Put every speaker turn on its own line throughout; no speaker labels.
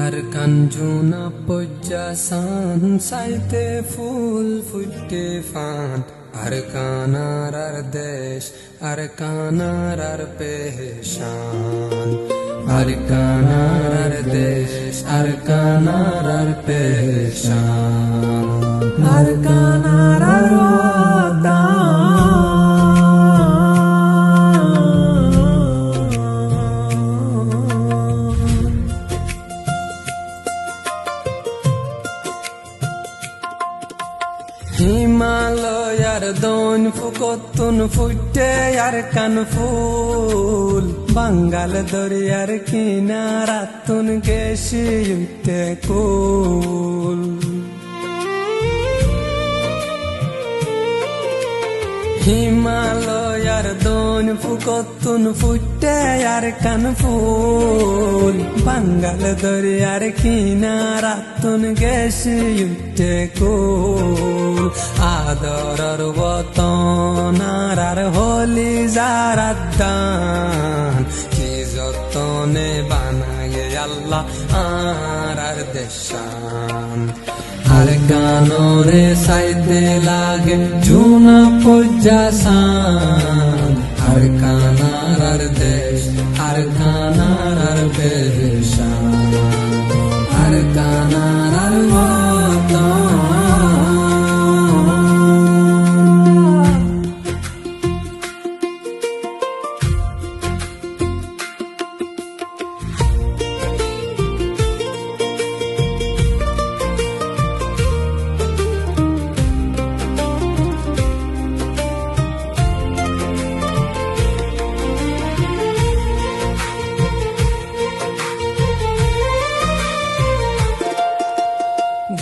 আর কাঞ্জুনা পজ্জাসান সাইতে ফুল ফুটে ফান আর কানার আর দেশ আর কানার আর পেশান আর কানার আর দেশ আর কানার আর পেশান আর কানার আর হিমালয়ার দন ফুকতুন ফুটে আর কান ফুল বাঙ্গাল দরিয়ার কিনারাতুন গেছি উঠে কুল হিমালয়ার দন ফুকতুন ফুটে আর কান ফুল বাঙ্গাল দরিয়ার কিনারাতুন গেছি উঠে কুল আদরর বতন আর হলি জারাদান কি যতনে বানায় আল্লাহ আর দেশান আর কানরে সাইতে লাগে ঝুনা পজ্জাসান আর কানার আর দেশ আর কানার আর পেশান আর কানার আর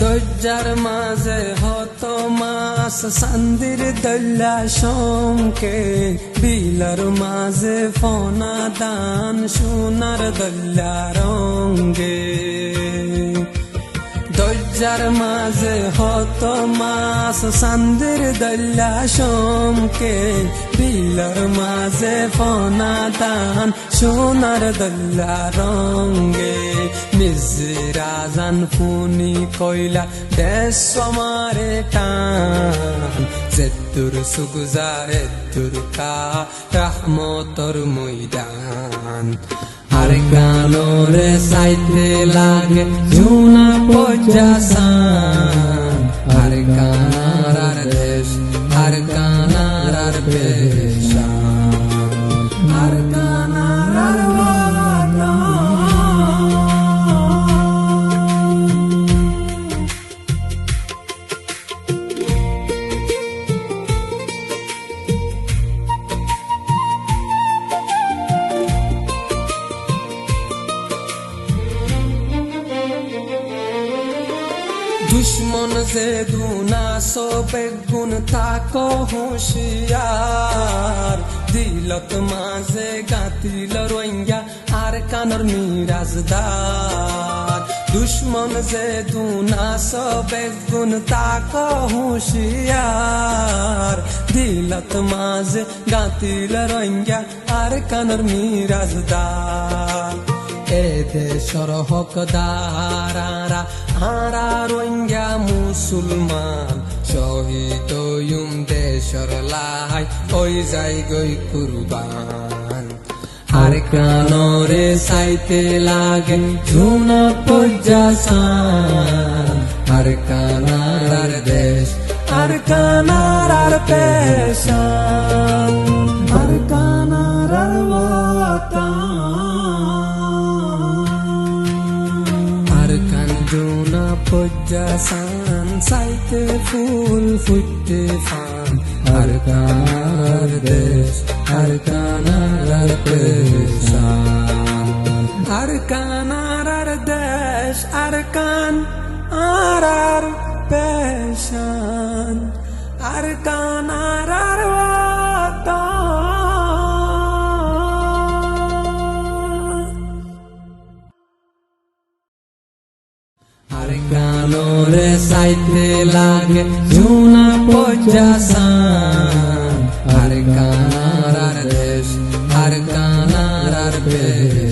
দজ্জার মাঝে হত মাস সান্দির দল্লা শঙ্কে বিলর মাঝে ফনা দান সোনার দল্লা রঙ্গে দজ্জার মাঝে হত মাস সান্দির দল্লা শঙ্কে বিলর মাঝে ফনা দান সোনার দল্লা রঙ্গে নিজরাজান ফুনি কইলা দেশ আমারে টান জেদ্দুর সুগুজারে দুর্কা রহমতর ময়দান আর গানরে সাইতে লাগে ঝুনা পজ্জাসান আর কানার আর দেশ আর কানার আর পেশান আর কানার আর দুশ্মন যে দুনাসো বেগুন তাকো হুঁশিয়ার দিলত মাঝে গাতিল রোহিঙ্গা আর কানর মিরাজদার দুশ্মন যে দুনাসো বেগুন তাকো হুঁশিয়ার দিলত মাঝে গাতিল রোহিঙ্গা আর কানর মিরাজদার এ দেশর হকদারারা আরা রোহিঙ্গা মুসলমান শহীদ দেশর লাই ওই যাই গই কুরবান আর কানরে সাইতে লাগে ঝুনা পজ্জাসান আর কানার আর দেশ আর কানার আর পেশান আর কানার আর কাঞ্জুনা পজ্জাসান সাইতে ফুল ফুটে ফান আর কানার দেশ আর কানার আর পেশান আর কানার আর দেশ আর কান আর পেশান আর কানার আর আর কানরে সাইতে লাগে ঝুনা পজ্জাসান আর কানার আর দেশ আর কানার আর পেশান।